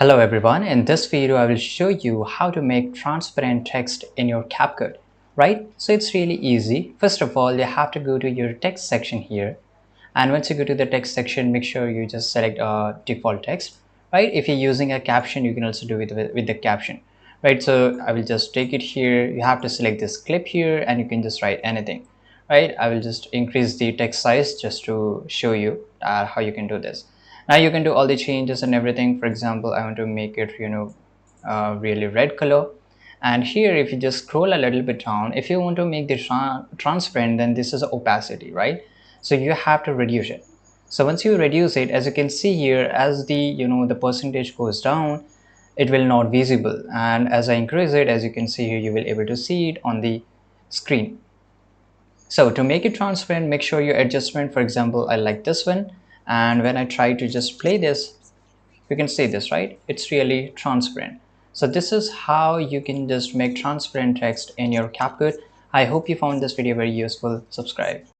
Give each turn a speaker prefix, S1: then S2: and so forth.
S1: Hello everyone, in this video I will show you how to make transparent text in your CapCut, right? So it's really easy. First of all, you have to go to your text section here, and once you go to the text section, make sure you just select default text, right? If you're using a caption, you can also do it with the caption, right? So I will just take it here. You have to select this clip here and you can just write anything, right? I will just increase the text size just to show you how you can do this. Now you can do all the changes and everything. For example, I want to make it really red color, and here if you just scroll a little bit down, if you want to make the transparent, then this is opacity, right? So you have to reduce it. So once you reduce it, as you can see here, as the percentage goes down, it will not visible, and as I increase it, as you can see here, you will able to see it on the screen. So to make it transparent, make sure your adjustment, for example, I like this one, and when I try to just play this, you can see this, right? It's really transparent. So this is how you can just make transparent text in your CapCut. I hope you found this video very useful. Subscribe.